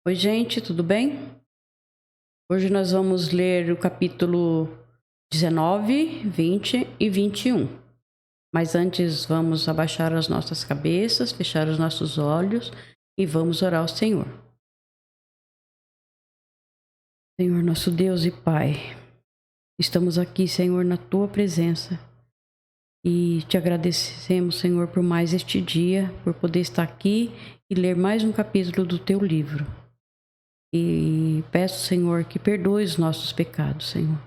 Oi, gente, tudo bem? Hoje nós vamos ler o capítulo 19, 20 e 21. Mas antes vamos abaixar as nossas cabeças, fechar os nossos olhos e vamos orar ao Senhor. Senhor, nosso Deus e Pai, estamos aqui, Senhor, na Tua presença e te agradecemos, Senhor, por mais este dia, por poder estar aqui e ler mais um capítulo do Teu livro. E peço, Senhor, que perdoe os nossos pecados, Senhor.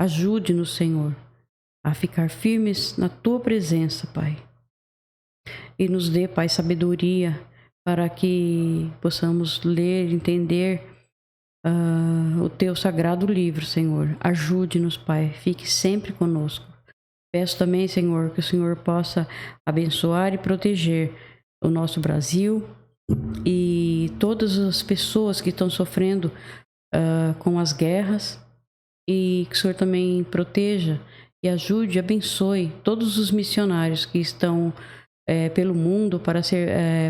Ajude-nos, Senhor, a ficar firmes na Tua presença, Pai. E nos dê, Pai, sabedoria para que possamos ler, entender o Teu sagrado livro, Senhor. Ajude-nos, Pai. Fique sempre conosco. Peço também, Senhor, que o Senhor possa abençoar e proteger o nosso Brasil e todas as pessoas que estão sofrendo com as guerras, e que o Senhor também proteja e ajude, abençoe todos os missionários que estão pelo mundo para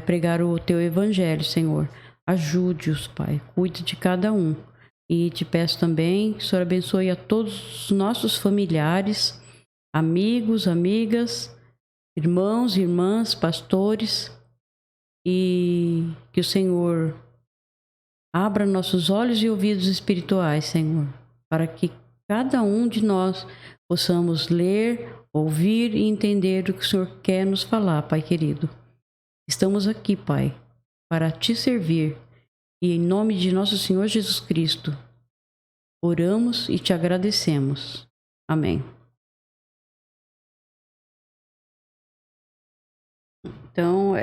pregar o Teu Evangelho, Senhor. Ajude-os, Pai, cuide de cada um. E te peço também que o Senhor abençoe a todos os nossos familiares, amigos, amigas, irmãos, irmãs, pastores, e que o Senhor abra nossos olhos e ouvidos espirituais, Senhor, para que cada um de nós possamos ler, ouvir e entender o que o Senhor quer nos falar, Pai querido. Estamos aqui, Pai, para te servir e em nome de nosso Senhor Jesus Cristo, oramos e te agradecemos. Amém. Então,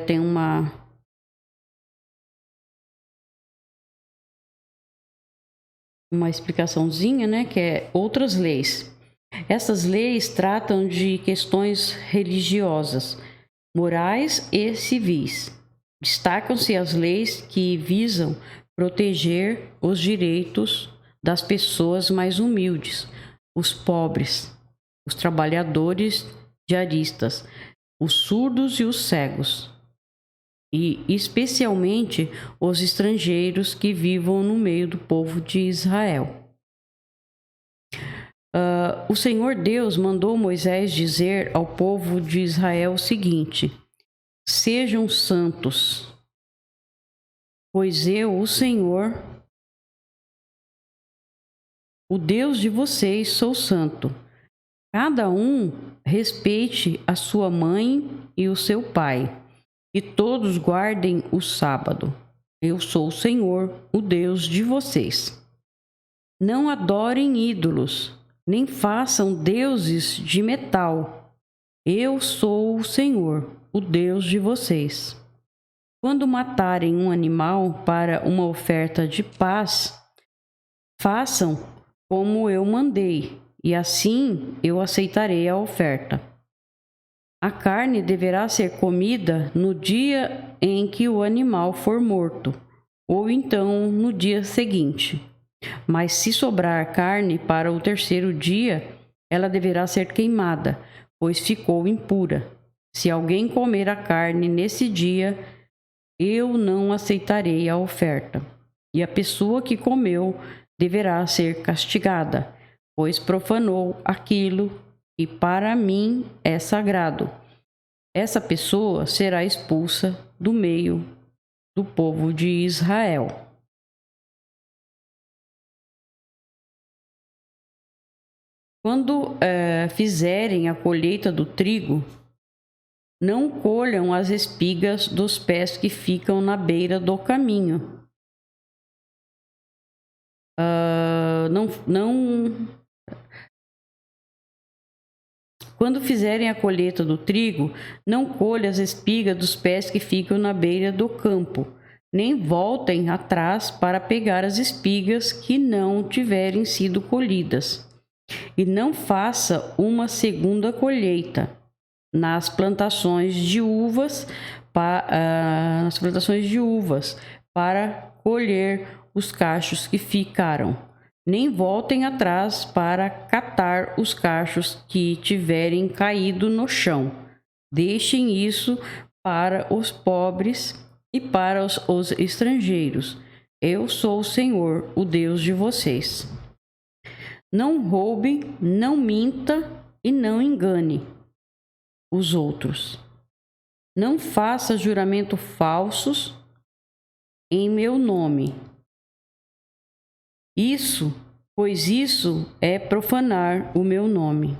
tem uma explicaçãozinha, né, que é outras leis. Essas leis tratam de questões religiosas, morais e civis. Destacam-se as leis que visam proteger os direitos das pessoas mais humildes, os pobres, os trabalhadores diaristas, os surdos e os cegos, e especialmente os estrangeiros que vivam no meio do povo de Israel. O Senhor Deus mandou Moisés dizer ao povo de Israel o seguinte: sejam santos, pois eu, o Senhor, o Deus de vocês, sou santo. Cada um respeite a sua mãe e o seu pai, e todos guardem o sábado. Eu sou o Senhor, o Deus de vocês. Não adorem ídolos, nem façam deuses de metal. Eu sou o Senhor, o Deus de vocês. Quando matarem um animal para uma oferta de paz, façam como eu mandei, e assim eu aceitarei a oferta. A carne deverá ser comida no dia em que o animal for morto, ou então no dia seguinte. Mas se sobrar carne para o terceiro dia, ela deverá ser queimada, pois ficou impura. Se alguém comer a carne nesse dia, eu não aceitarei a oferta. E a pessoa que comeu deverá ser castigada, pois profanou aquilo que para mim é sagrado. Essa pessoa será expulsa do meio do povo de Israel. Quando fizerem a colheita do trigo, não colham as espigas dos pés que ficam na beira do caminho. Quando fizerem a colheita do trigo, não colham as espigas dos pés que ficam na beira do campo, nem voltem atrás para pegar as espigas que não tiverem sido colhidas. E não faça uma segunda colheita nas plantações de uvas para colher os cachos que ficaram. Nem voltem atrás para catar os cachos que tiverem caído no chão. Deixem isso para os pobres e para os estrangeiros. Eu sou o Senhor, o Deus de vocês. Não roube, não minta e não engane os outros. Não faça juramento falsos em meu nome. Pois isso é profanar o meu nome.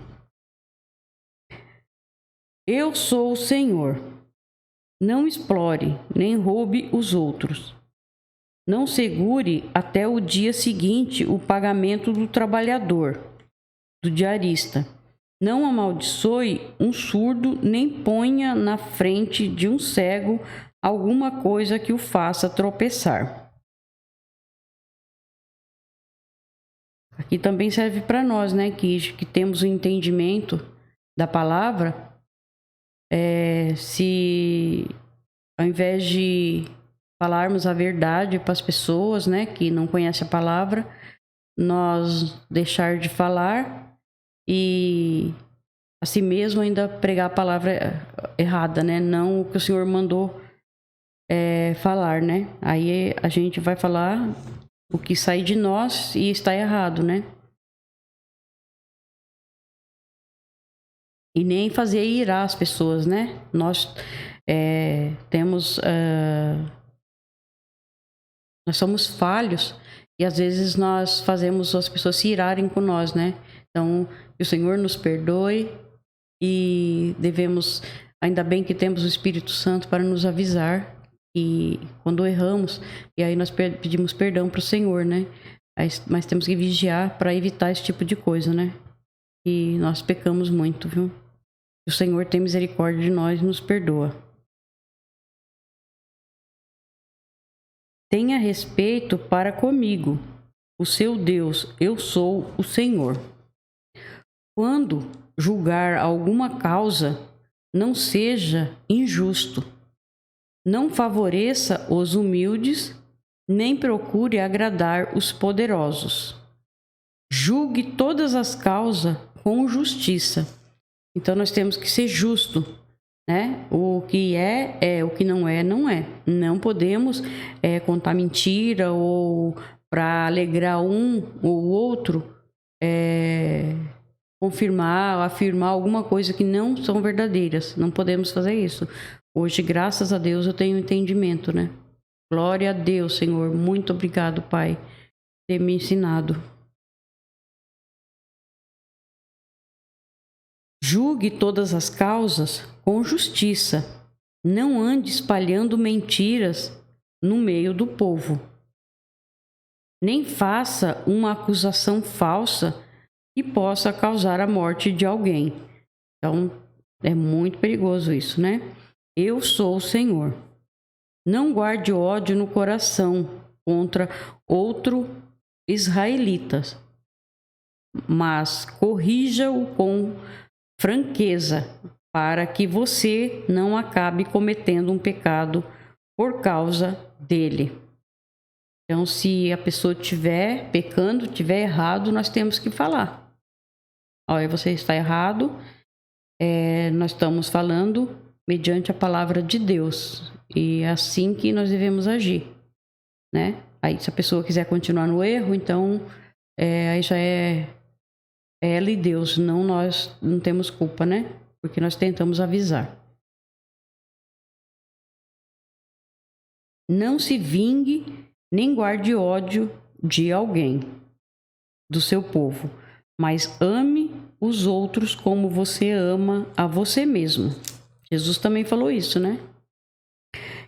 Eu sou o Senhor. Não explore, nem roube os outros. Não segure até o dia seguinte o pagamento do trabalhador, do diarista. Não amaldiçoe um surdo, nem ponha na frente de um cego alguma coisa que o faça tropeçar. Aqui também serve para nós, né, que temos o entendimento da palavra. Se ao invés de falarmos a verdade para as pessoas, né, que não conhecem a palavra, nós deixar de falar e assim mesmo ainda pregar a palavra errada, né, não o que o Senhor mandou falar, né. Aí a gente vai falar o que sai de nós e está errado, né. E nem fazer irar as pessoas, né. Nós nós somos falhos e às vezes nós fazemos as pessoas se irarem com nós, né. Então, que o Senhor nos perdoe e devemos, ainda bem que temos o Espírito Santo para nos avisar e quando erramos, e aí nós pedimos perdão para o Senhor, né. Mas temos que vigiar para evitar esse tipo de coisa, né. E nós pecamos muito, viu. O Senhor tem misericórdia de nós e nos perdoa. Tenha respeito para comigo, o seu Deus, eu sou o Senhor. Quando julgar alguma causa, não seja injusto. Não favoreça os humildes, nem procure agradar os poderosos. Julgue todas as causas com justiça. Então nós temos que ser justo, né? O que é, o que não é, não é. Não podemos contar mentira ou para alegrar um ou outro, confirmar ou afirmar alguma coisa que não são verdadeiras. Não podemos fazer isso. Hoje, graças a Deus, eu tenho entendimento, né? Glória a Deus, Senhor. Muito obrigado, Pai, por ter me ensinado. Julgue todas as causas com justiça. Não ande espalhando mentiras no meio do povo. Nem faça uma acusação falsa que possa causar a morte de alguém. Então, é muito perigoso isso, né? Eu sou o Senhor. Não guarde ódio no coração contra outro israelita, mas corrija-o com franqueza, para que você não acabe cometendo um pecado por causa dele. Então, se a pessoa estiver pecando, estiver errado, nós temos que falar. Olha, você está errado. Nós estamos falando mediante a palavra de Deus. E é assim que nós devemos agir, né? Aí, se a pessoa quiser continuar no erro, então aí já é ela e Deus, não nós, não temos culpa, né? Porque nós tentamos avisar. Não se vingue, nem guarde ódio de alguém, do seu povo, mas ame os outros como você ama a você mesmo. Jesus também falou isso, né?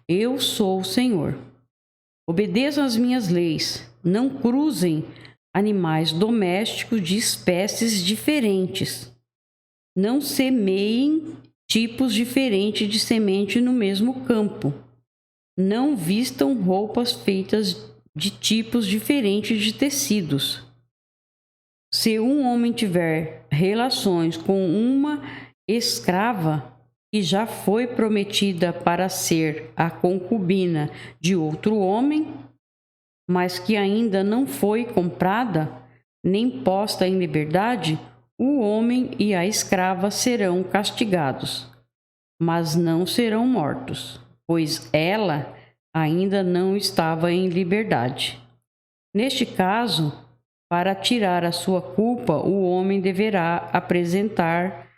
Eu sou o Senhor. Obedeçam às minhas leis. Não cruzem animais domésticos de espécies diferentes. Não semeiem tipos diferentes de semente no mesmo campo. Não vistam roupas feitas de tipos diferentes de tecidos. Se um homem tiver relações com uma escrava que já foi prometida para ser a concubina de outro homem, mas que ainda não foi comprada, nem posta em liberdade, o homem e a escrava serão castigados, mas não serão mortos, pois ela ainda não estava em liberdade. Neste caso, para tirar a sua culpa, o homem deverá apresentar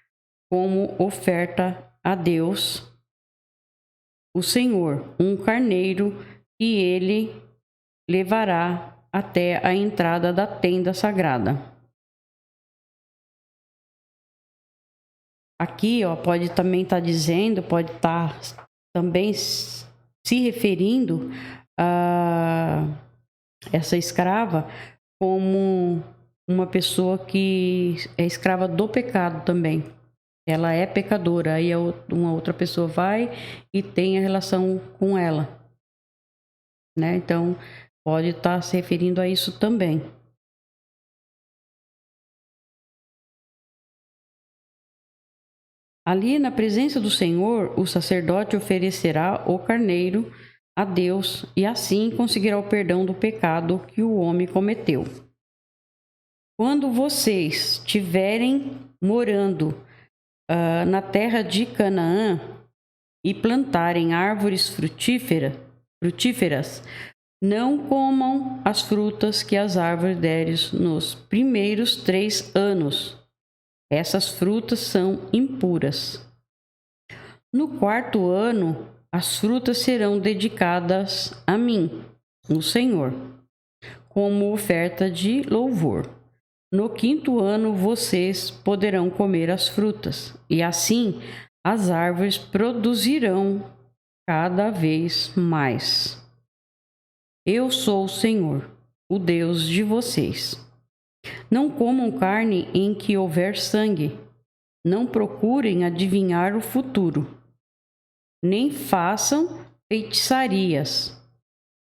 como oferta a Deus, o Senhor, um carneiro que ele levará até a entrada da tenda sagrada. Aqui, ó, pode também estar dizendo, pode estar também se referindo a essa escrava como uma pessoa que é escrava do pecado também. Ela é pecadora, aí uma outra pessoa vai e tem a relação com ela, né? Então, pode estar se referindo a isso também. Ali, na presença do Senhor, o sacerdote oferecerá o carneiro a Deus e assim conseguirá o perdão do pecado que o homem cometeu. Quando vocês estiverem morando na terra de Canaã e plantarem árvores frutíferas, não comam as frutas que as árvores derem nos primeiros 3 anos. Essas frutas são impuras. No 4º ano, as frutas serão dedicadas a mim, o Senhor, como oferta de louvor. No 5º ano, vocês poderão comer as frutas, e assim as árvores produzirão cada vez mais. Eu sou o Senhor, o Deus de vocês. Não comam carne em que houver sangue. Não procurem adivinhar o futuro. Nem façam feitiçarias.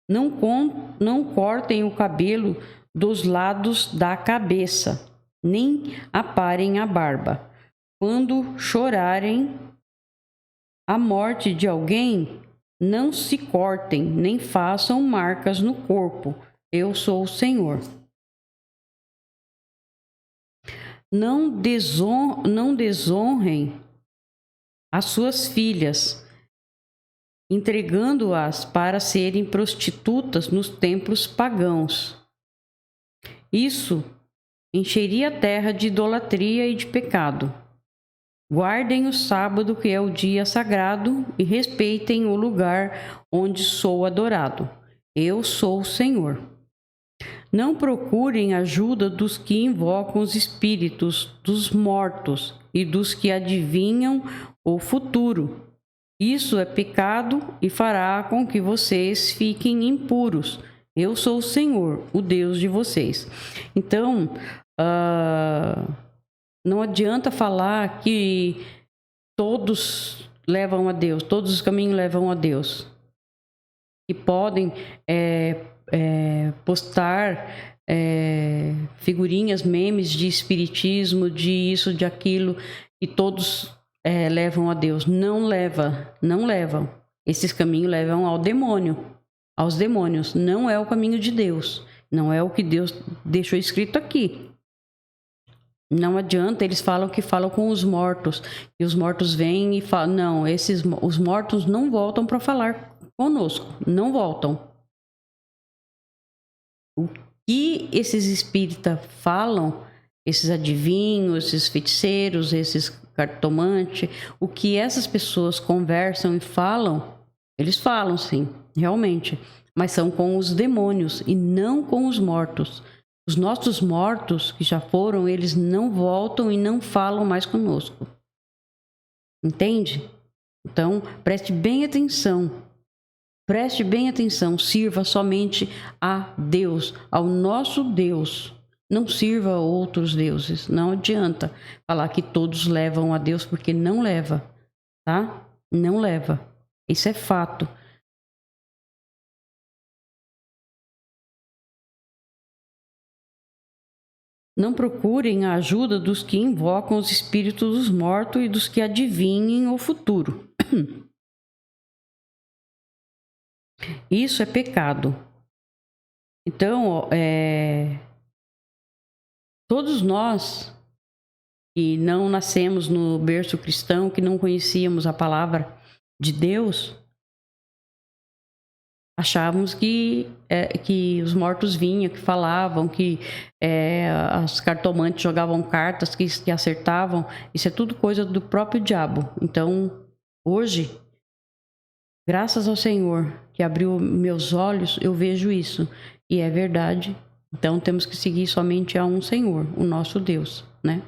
Não cortem o cabelo dos lados da cabeça, nem aparem a barba. Quando chorarem a morte de alguém, não se cortem, nem façam marcas no corpo. Eu sou o Senhor. Não desonrem as suas filhas, entregando-as para serem prostitutas nos templos pagãos. Isso encheria a terra de idolatria e de pecado. Guardem o sábado, que é o dia sagrado, e respeitem o lugar onde sou adorado. Eu sou o Senhor. Não procurem ajuda dos que invocam os espíritos dos mortos e dos que adivinham o futuro. Isso é pecado e fará com que vocês fiquem impuros. Eu sou o Senhor, o Deus de vocês. Então, não adianta falar que todos levam a Deus, todos os caminhos levam a Deus. E podem postar figurinhas, memes de espiritismo, de isso, de aquilo, e todos levam a Deus. Não levam. Esses caminhos levam ao demônio, aos demônios. Não é o caminho de Deus. Não é o que Deus deixou escrito aqui. Não adianta, eles falam que falam com os mortos, e os mortos vêm e falam, não, os mortos não voltam para falar conosco, não voltam. O que esses espíritas falam, esses adivinhos, esses feiticeiros, esses cartomantes, o que essas pessoas conversam e falam, eles falam sim, realmente, mas são com os demônios e não com os mortos. Os nossos mortos que já foram, eles não voltam e não falam mais conosco. Entende? Então, preste bem atenção. Preste bem atenção. Sirva somente a Deus, ao nosso Deus. Não sirva a outros deuses. Não adianta falar que todos levam a Deus, porque não leva, tá? Não leva. Isso é fato. Não procurem a ajuda dos que invocam os espíritos dos mortos e dos que adivinhem o futuro. Isso é pecado. Então, todos nós que não nascemos no berço cristão, que não conhecíamos a palavra de Deus, Achávamos que os mortos vinham, que falavam, que as cartomantes jogavam cartas, que acertavam. Isso é tudo coisa do próprio diabo. Então, hoje, graças ao Senhor que abriu meus olhos, eu vejo isso. E é verdade. Então, temos que seguir somente a um Senhor, o nosso Deus, né?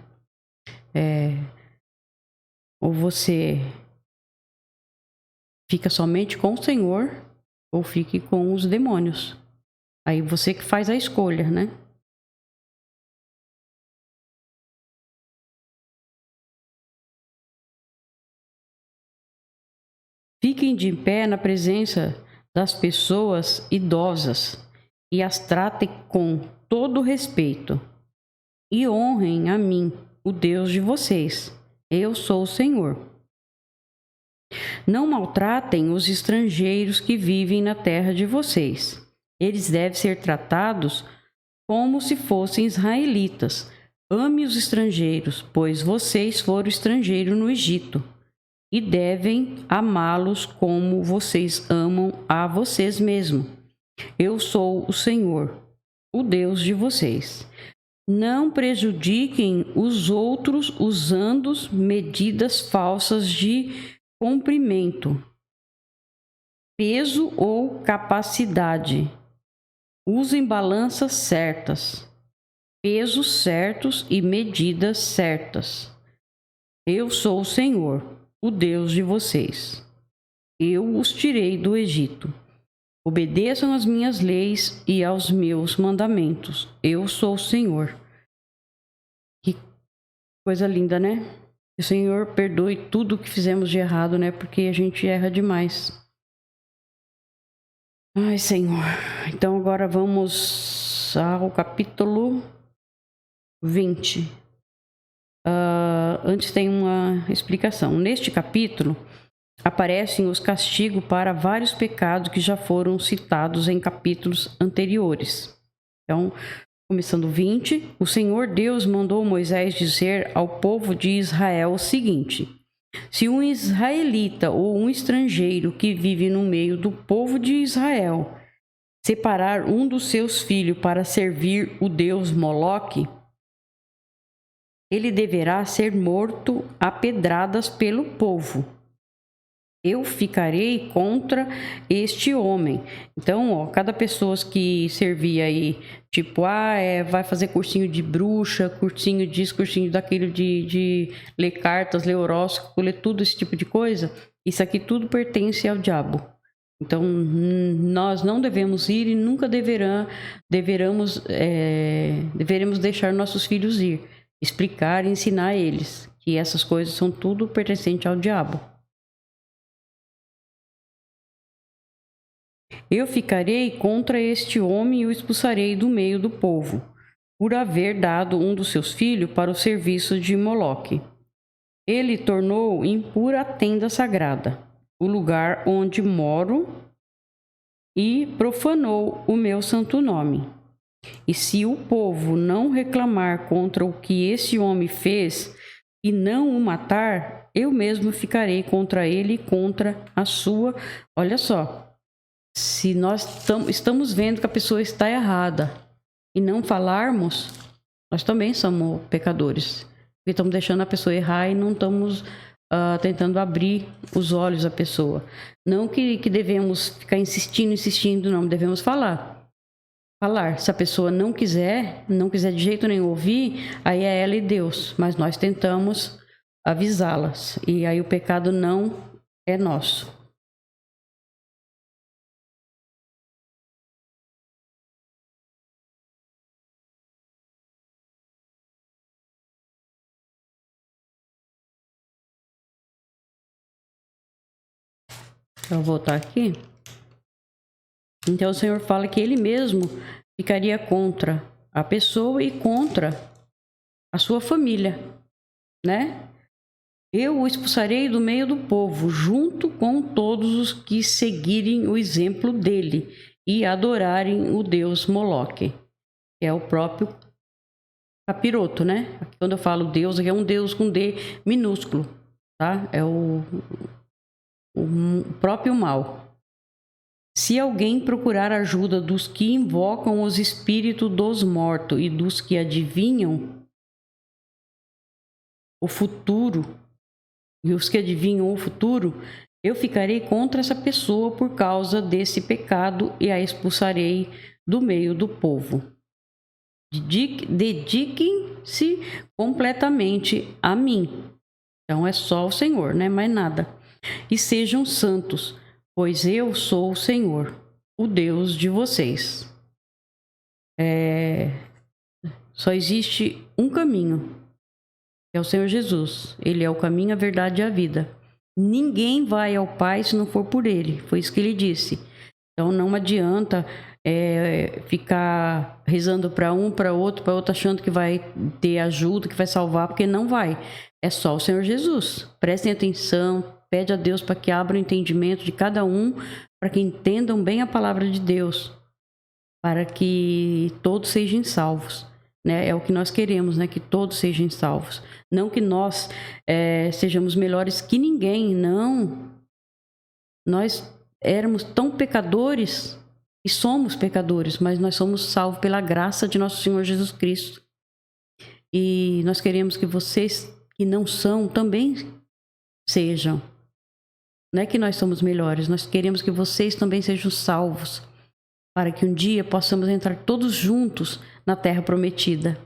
Ou você fica somente com o Senhor, ou fique com os demônios. Aí você que faz a escolha, né? Fiquem de pé na presença das pessoas idosas e as tratem com todo respeito. E honrem a mim, o Deus de vocês. Eu sou o Senhor. Não maltratem os estrangeiros que vivem na terra de vocês. Eles devem ser tratados como se fossem israelitas. Ame os estrangeiros, pois vocês foram estrangeiros no Egito, e devem amá-los como vocês amam a vocês mesmos. Eu sou o Senhor, o Deus de vocês. Não prejudiquem os outros usando medidas falsas de comprimento, peso ou capacidade. Usem balanças certas, pesos certos e medidas certas. Eu sou o Senhor, o Deus de vocês. Eu os tirei do Egito. Obedeçam às minhas leis e aos meus mandamentos. Eu sou o Senhor. Que coisa linda, né? Que o Senhor perdoe tudo o que fizemos de errado, né? Porque a gente erra demais. Ai, Senhor. Então agora vamos ao capítulo 20. Antes tem uma explicação. Neste capítulo aparecem os castigos para vários pecados que já foram citados em capítulos anteriores. Então, começando 20, o Senhor Deus mandou Moisés dizer ao povo de Israel o seguinte: se um israelita ou um estrangeiro que vive no meio do povo de Israel separar um dos seus filhos para servir o deus Moloque, ele deverá ser morto a pedradas pelo povo. Eu ficarei contra este homem. Então, cada pessoa que servia aí, tipo, vai fazer cursinho de bruxa, cursinho disso, cursinho daquilo, de ler cartas, ler horóscopo, ler tudo esse tipo de coisa, isso aqui tudo pertence ao diabo. Então, nós não devemos ir e nunca deveremos deixar nossos filhos ir. Explicar e ensinar a eles que essas coisas são tudo pertencente ao diabo. Eu ficarei contra este homem e o expulsarei do meio do povo, por haver dado um dos seus filhos para o serviço de Moloque. Ele tornou impura a tenda sagrada, o lugar onde moro, e profanou o meu santo nome. E se o povo não reclamar contra o que esse homem fez e não o matar, eu mesmo ficarei contra ele e contra a sua. Olha só, se nós estamos vendo que a pessoa está errada e não falarmos, nós também somos pecadores. Porque estamos deixando a pessoa errar e não estamos tentando abrir os olhos da pessoa. Não que devemos ficar insistindo, não. Devemos falar. Se a pessoa não quiser de jeito nenhum ouvir, aí é ela e Deus. Mas nós tentamos avisá-las. E aí o pecado não é nosso. Eu vou voltar aqui. Então o Senhor fala que ele mesmo ficaria contra a pessoa e contra a sua família, né? Eu o expulsarei do meio do povo, junto com todos os que seguirem o exemplo dele e adorarem o deus Moloque, que é o próprio capiroto, né? Quando eu falo Deus, aqui é um Deus com D minúsculo, tá? É o próprio mal. Se alguém procurar ajuda dos que invocam os espíritos dos mortos e dos que adivinham o futuro, eu ficarei contra essa pessoa por causa desse pecado e a expulsarei do meio do povo. Dediquem-se completamente a mim. Então é só o Senhor, né? Mais nada. E sejam santos, pois eu sou o Senhor, o Deus de vocês. Só existe um caminho, é o Senhor Jesus. Ele é o caminho, a verdade e a vida. Ninguém vai ao Pai se não for por Ele. Foi isso que Ele disse. Então não adianta ficar rezando para um, para outro, achando que vai ter ajuda, que vai salvar, porque não vai. É só o Senhor Jesus. Prestem atenção, pede a Deus para que abra o entendimento de cada um, para que entendam bem a palavra de Deus, para que todos sejam salvos. Né? É o que nós queremos, né? Que todos sejam salvos. Não que nós sejamos melhores que ninguém, não. Nós éramos tão pecadores e somos pecadores, mas nós somos salvos pela graça de nosso Senhor Jesus Cristo. E nós queremos que vocês que não são também sejam. Não é que nós somos melhores, nós queremos que vocês também sejam salvos, para que um dia possamos entrar todos juntos na terra prometida.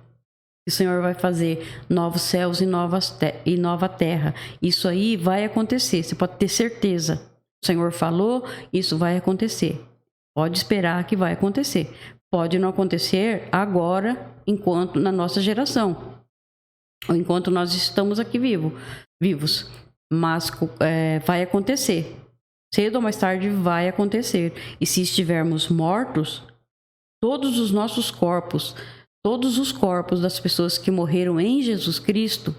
O Senhor vai fazer novos céus e nova terra. Isso aí vai acontecer, você pode ter certeza. O Senhor falou, isso vai acontecer. Pode esperar que vai acontecer. Pode não acontecer agora, enquanto na nossa geração, ou enquanto nós estamos aqui vivos. Mas vai acontecer. Cedo ou mais tarde vai acontecer. E se estivermos mortos, todos os nossos corpos, todos os corpos das pessoas que morreram em Jesus Cristo,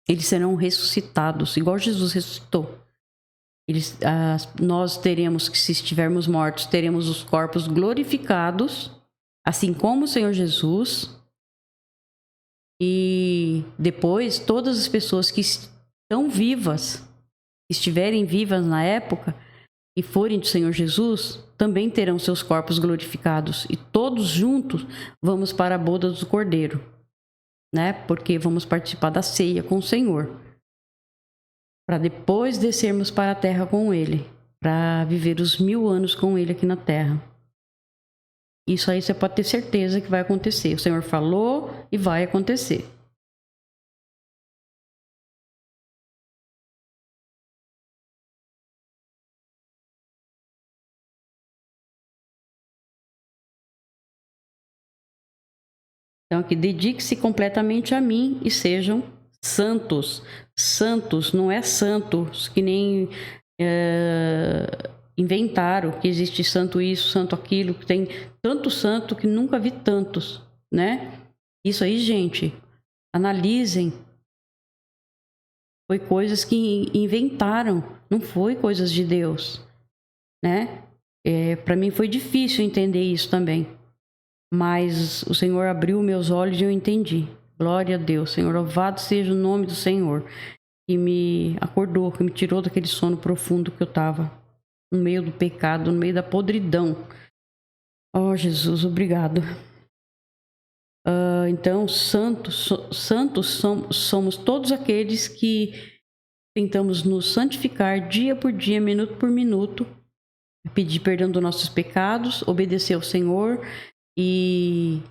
eles serão ressuscitados, igual Jesus ressuscitou. Nós teremos que, se estivermos mortos, teremos os corpos glorificados, assim como o Senhor Jesus. E depois, todas as pessoas que estão vivas, estiverem vivas na época e forem do Senhor Jesus, também terão seus corpos glorificados. E todos juntos vamos para a boda do Cordeiro, né? Porque vamos participar da ceia com o Senhor, para depois descermos para a terra com Ele, para viver os 1000 anos com Ele aqui na terra. Isso aí você pode ter certeza que vai acontecer. O Senhor falou e vai acontecer. Então aqui, dedique-se completamente a mim e sejam santos. Santos não é santos que nem inventaram que existe santo isso, santo aquilo, que tem tanto santo que nunca vi tantos, né? Isso aí, gente, analisem. Foi coisas que inventaram, não foi coisas de Deus, né? Para mim foi difícil entender isso também, mas o Senhor abriu meus olhos e eu entendi. Glória a Deus, Senhor, louvado seja o nome do Senhor, que me acordou, que me tirou daquele sono profundo que eu estava, no meio do pecado, no meio da podridão. Oh, Jesus, obrigado. Então, santos somos todos aqueles que tentamos nos santificar dia por dia, minuto por minuto, pedir perdão dos nossos pecados, obedecer ao Senhor e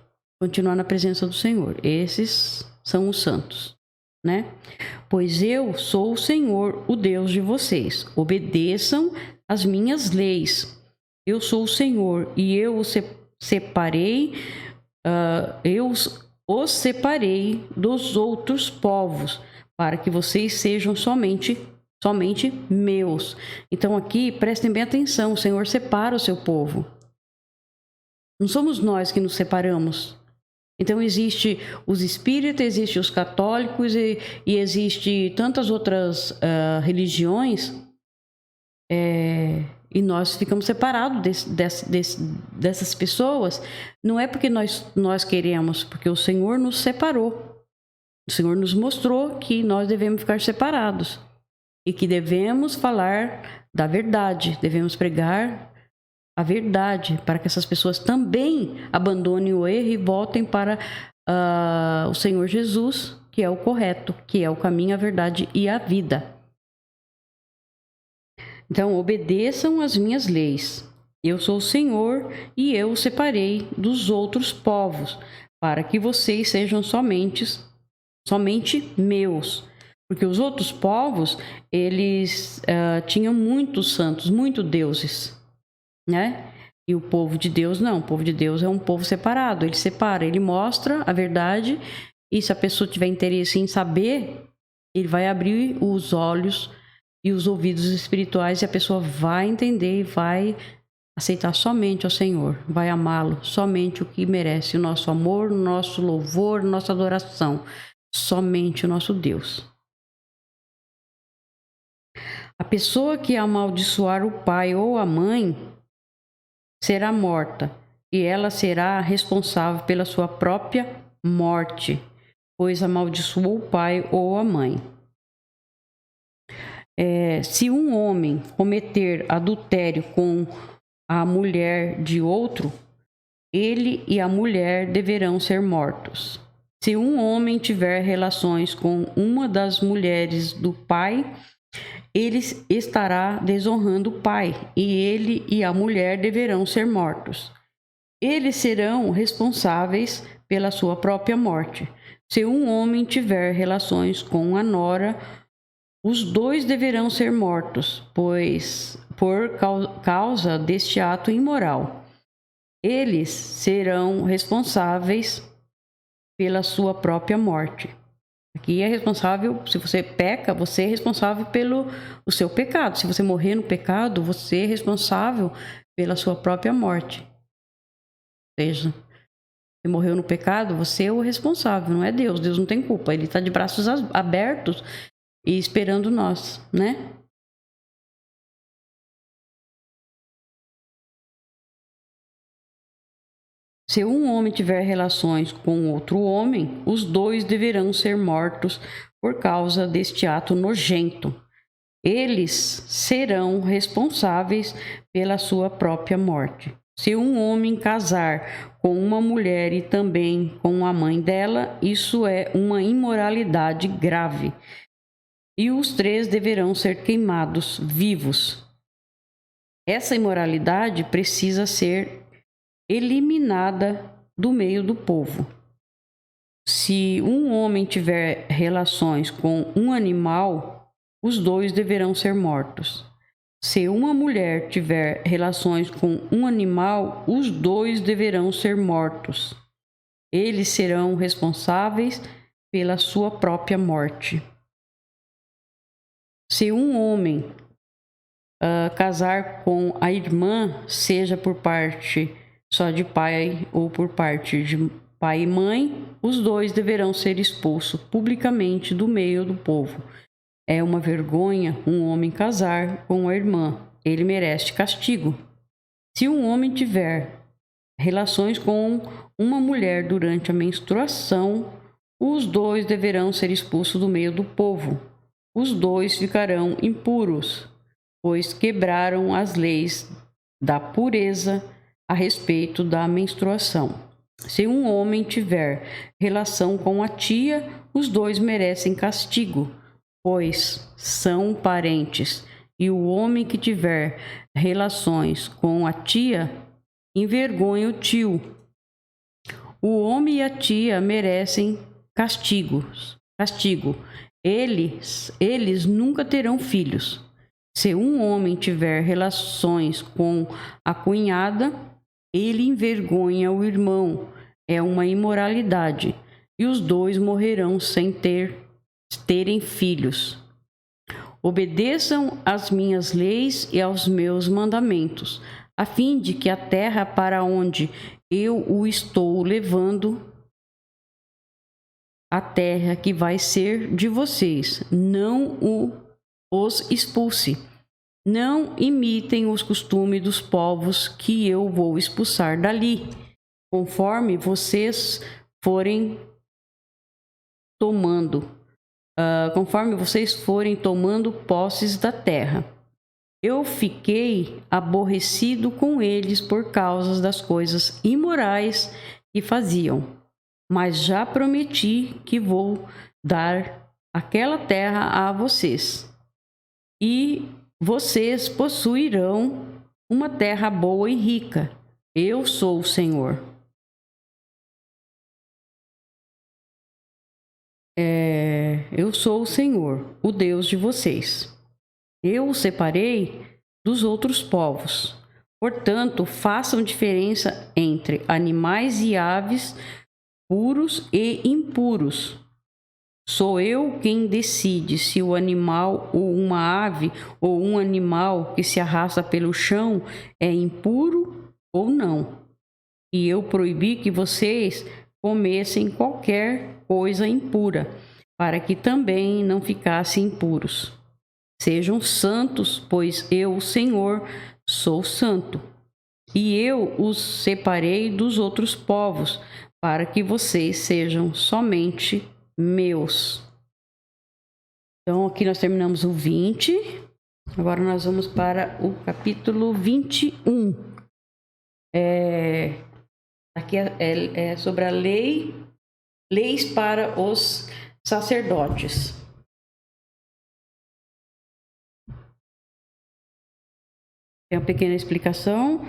continuar na presença do Senhor. Esses são os santos, né? Pois eu sou o Senhor, o Deus de vocês. Obedeçam as minhas leis. Eu sou o Senhor e eu os separei. Eu os separei dos outros povos, para que vocês sejam somente meus. Então aqui, prestem bem atenção, o Senhor separa o seu povo. Não somos nós que nos separamos. Então existe os espíritas, existe os católicos e existe tantas outras religiões, e nós ficamos separados dessas pessoas. Não é porque nós queremos, porque o Senhor nos separou. O Senhor nos mostrou que nós devemos ficar separados e que devemos falar da verdade, devemos pregar a verdade, para que essas pessoas também abandonem o erro e voltem para o Senhor Jesus, que é o correto, que é o caminho, a verdade e a vida. Então, obedeçam as minhas leis. Eu sou o Senhor e eu os separei dos outros povos, para que vocês sejam somente meus. Porque os outros povos, eles tinham muitos santos, muitos deuses, né? E o povo de Deus não. O povo de Deus é um povo separado. Ele separa, ele mostra a verdade. E se a pessoa tiver interesse em saber, ele vai abrir os olhos e os ouvidos espirituais, e a pessoa vai entender e vai aceitar somente ao Senhor, vai amá-lo, somente o que merece o nosso amor, o nosso louvor, nossa adoração, somente o nosso Deus. A pessoa que amaldiçoar o pai ou a mãe será morta, e ela será responsável pela sua própria morte, pois amaldiçoou o pai ou a mãe. Se um homem cometer adultério com a mulher de outro, ele e a mulher deverão ser mortos. Se um homem tiver relações com uma das mulheres do pai, ele estará desonrando o pai, e ele e a mulher deverão ser mortos. Eles serão responsáveis pela sua própria morte. Se um homem tiver relações com a nora, os dois deverão ser mortos, pois por causa deste ato imoral. Eles serão responsáveis pela sua própria morte. Aqui é responsável, se você peca, você é responsável pelo o seu pecado. Se você morrer no pecado, você é responsável pela sua própria morte. Ou seja, você morreu no pecado, você é o responsável, não é Deus. Deus não tem culpa, ele está de braços abertos e esperando nós, né? Se um homem tiver relações com outro homem, os dois deverão ser mortos por causa deste ato nojento. Eles serão responsáveis pela sua própria morte. Se um homem casar com uma mulher e também com a mãe dela, isso é uma imoralidade grave. E os três deverão ser queimados vivos. Essa imoralidade precisa ser eliminada do meio do povo. Se um homem tiver relações com um animal, os dois deverão ser mortos. Se uma mulher tiver relações com um animal, os dois deverão ser mortos. Eles serão responsáveis pela sua própria morte. Se um homem casar com a irmã, seja por parte só de pai ou por parte de pai e mãe, os dois deverão ser expulsos publicamente do meio do povo. É uma vergonha um homem casar com a irmã. Ele merece castigo. Se um homem tiver relações com uma mulher durante a menstruação, os dois deverão ser expulsos do meio do povo. Os dois ficarão impuros, pois quebraram as leis da pureza a respeito da menstruação. Se um homem tiver relação com a tia, os dois merecem castigo, pois são parentes, e o homem que tiver relações com a tia envergonha o tio. O homem e a tia merecem castigo. Eles nunca terão filhos. Se um homem tiver relações com a cunhada, ele envergonha o irmão. É uma imoralidade. E os dois morrerão sem terem filhos. Obedeçam às minhas leis e aos meus mandamentos, a fim de que a terra para onde eu o estou levando, a terra que vai ser de vocês, não os expulse. Não imitem os costumes dos povos que eu vou expulsar dali, conforme vocês forem tomando posses da terra. eu fiquei aborrecido com eles por causa das coisas imorais que faziam. Mas já prometi que vou dar aquela terra a vocês. E vocês possuirão uma terra boa e rica. Eu sou o Senhor. Eu sou o Senhor, o Deus de vocês. Eu os separei dos outros povos. Portanto, façam diferença entre animais e aves, puros e impuros. Sou eu quem decide se o animal ou uma ave ou um animal que se arrasta pelo chão é impuro ou não. E eu proibi que vocês comessem qualquer coisa impura, para que também não ficassem impuros. Sejam santos, pois eu, o Senhor, sou santo. E eu os separei dos outros povos, para que vocês sejam somente meus. Então, aqui nós terminamos o 20. Agora nós vamos para o capítulo 21. Aqui é sobre a leis para os sacerdotes. Tem uma pequena explicação.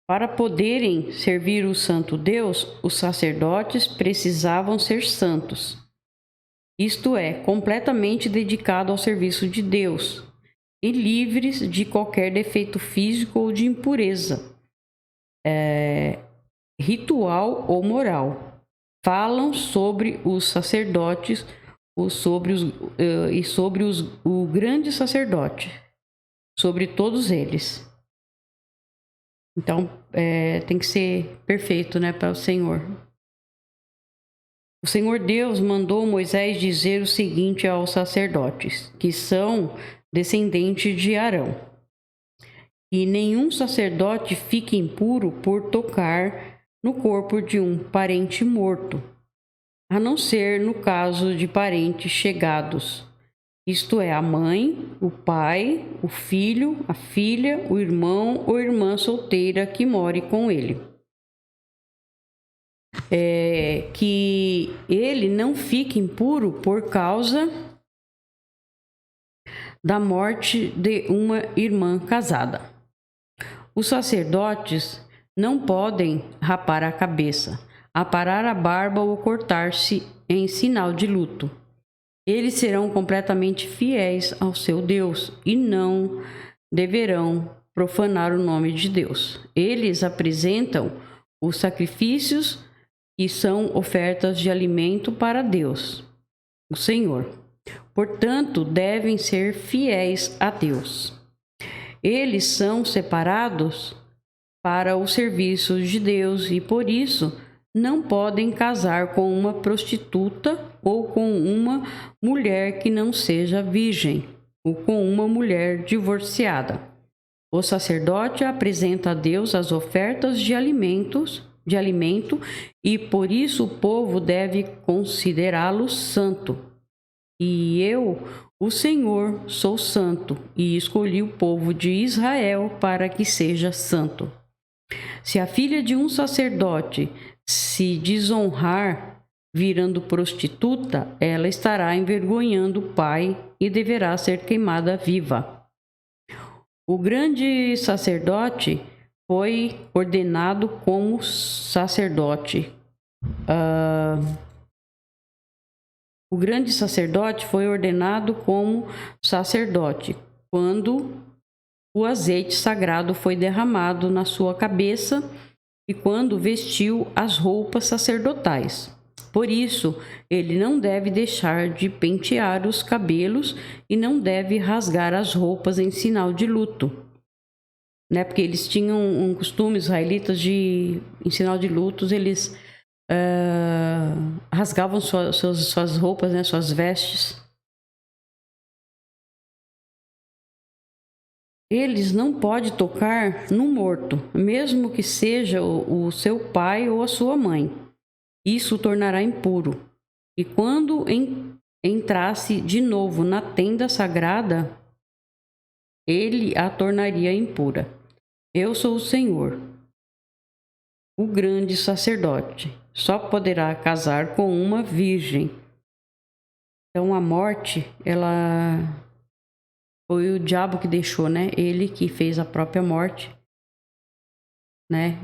Para poderem servir o Santo Deus, os sacerdotes precisavam ser santos. Isto é, completamente dedicados ao serviço de Deus e livres de qualquer defeito físico ou de impureza, ritual ou moral. Falam sobre os sacerdotes o grande sacerdote, sobre todos eles. Então, tem que ser perfeito, né, para o Senhor. O Senhor Deus mandou Moisés dizer o seguinte aos sacerdotes, que são descendentes de Arão: e nenhum sacerdote fique impuro por tocar no corpo de um parente morto, a não ser no caso de parentes chegados, isto é, a mãe, o pai, o filho, a filha, o irmão ou irmã solteira que more com ele. Que ele não fique impuro por causa da morte de uma irmã casada. Os sacerdotes não podem rapar a cabeça, aparar a barba ou cortar-se em sinal de luto. Eles serão completamente fiéis ao seu Deus e não deverão profanar o nome de Deus. Eles apresentam os sacrifícios e são ofertas de alimento para Deus, o Senhor. Portanto, devem ser fiéis a Deus. Eles são separados para o serviço de Deus e, por isso, não podem casar com uma prostituta ou com uma mulher que não seja virgem ou com uma mulher divorciada. O sacerdote apresenta a Deus as ofertas de alimento e por isso o povo deve considerá-lo santo. E eu, o Senhor, sou santo e escolhi o povo de Israel para que seja santo. Se a filha de um sacerdote se desonrar virando prostituta, ela estará envergonhando o pai e deverá ser queimada viva. O grande sacerdote foi ordenado como sacerdote. O grande sacerdote foi ordenado como sacerdote quando o azeite sagrado foi derramado na sua cabeça e quando vestiu as roupas sacerdotais. Por isso, ele não deve deixar de pentear os cabelos e não deve rasgar as roupas em sinal de luto. Né? Porque eles tinham um costume, israelitas, em sinal de lutos, eles rasgavam suas roupas, né? Suas vestes. Eles não podem tocar no morto, mesmo que seja o seu pai ou a sua mãe. Isso o tornará impuro. E quando entrasse de novo na tenda sagrada, ele a tornaria impura. Eu sou o Senhor, o grande sacerdote. Só poderá casar com uma virgem. Então a morte, ela foi o diabo que deixou, né? Ele que fez a própria morte, né?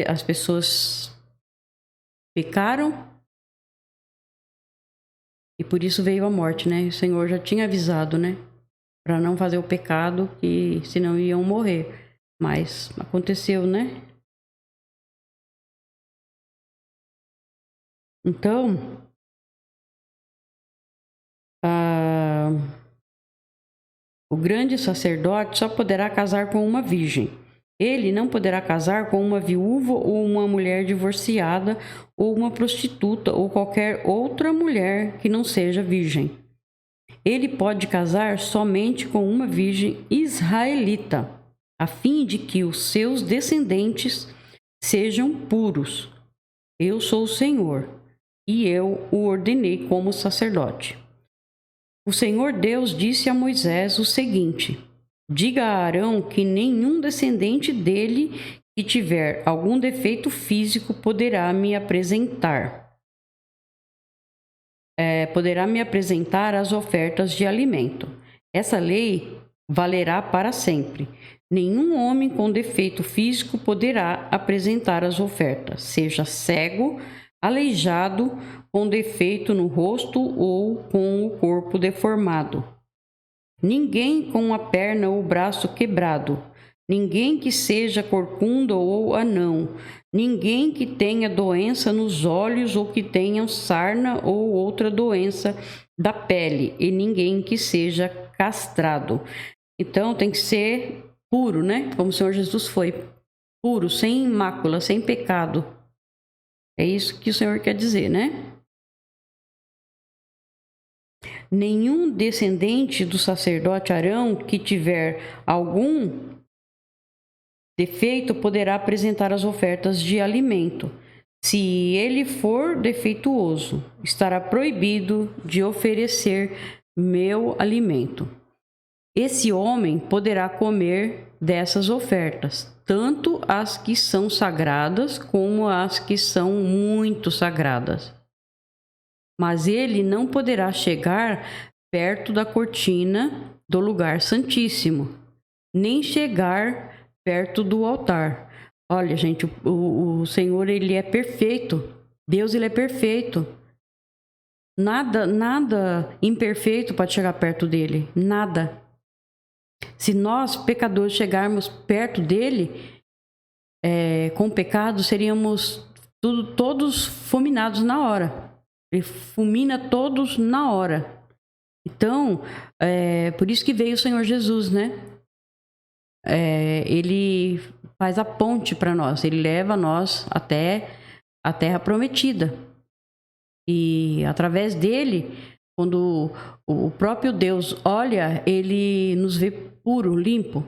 As pessoas pecaram e por isso veio a morte, né? O Senhor já tinha avisado, né? Para não fazer o pecado, que senão iam morrer. Mas aconteceu, né? Então, o grande sacerdote só poderá casar com uma virgem. Ele não poderá casar com uma viúva ou uma mulher divorciada ou uma prostituta ou qualquer outra mulher que não seja virgem. Ele pode casar somente com uma virgem israelita, a fim de que os seus descendentes sejam puros. Eu sou o Senhor, e eu o ordenei como sacerdote. O Senhor Deus disse a Moisés o seguinte: diga a Arão que nenhum descendente dele que tiver algum defeito físico poderá me apresentar as ofertas de alimento. Essa lei valerá para sempre. Nenhum homem com defeito físico poderá apresentar as ofertas, seja cego, aleijado, com defeito no rosto ou com o corpo deformado. Ninguém com a perna ou o braço quebrado, ninguém que seja corcunda ou anão, ninguém que tenha doença nos olhos ou que tenha sarna ou outra doença da pele, e ninguém que seja castrado. Então tem que ser puro, né? Como o Senhor Jesus foi, puro, sem mácula, sem pecado. É isso que o Senhor quer dizer, né? Nenhum descendente do sacerdote Arão que tiver algum defeito poderá apresentar as ofertas de alimento. Se ele for defeituoso, estará proibido de oferecer meu alimento. Esse homem poderá comer dessas ofertas, tanto as que são sagradas como as que são muito sagradas. Mas ele não poderá chegar perto da cortina do lugar santíssimo, nem chegar perto do altar. Olha, gente, o Senhor, ele é perfeito. Deus, ele é perfeito. Nada imperfeito pode chegar perto dele. Nada. Se nós, pecadores, chegarmos perto dele com pecado, seríamos todos fulminados na hora. Ele fulmina todos na hora. Então, por isso que veio o Senhor Jesus, né? Ele faz a ponte para nós. Ele leva nós até a terra prometida. E através dele, quando o próprio Deus olha, ele nos vê puro, limpo,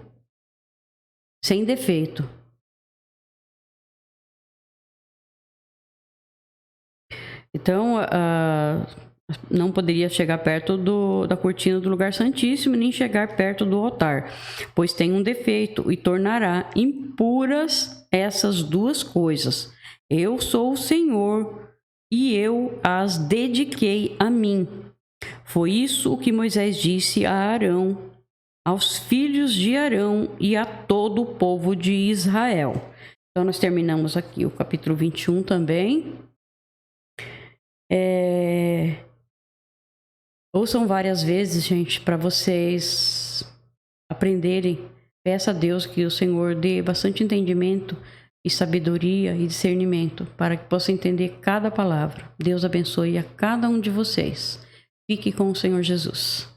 sem defeito. Então, não poderia chegar perto da cortina do lugar santíssimo, nem chegar perto do altar, pois tem um defeito e tornará impuras essas duas coisas. Eu sou o Senhor e eu as dediquei a mim. Foi isso o que Moisés disse a Arão, aos filhos de Arão e a todo o povo de Israel. Então, nós terminamos aqui o capítulo 21 também. Ouçam várias vezes, gente, para vocês aprenderem. Peça a Deus que o Senhor dê bastante entendimento e sabedoria e discernimento para que possa entender cada palavra. Deus abençoe a cada um de vocês. Fique com o Senhor Jesus.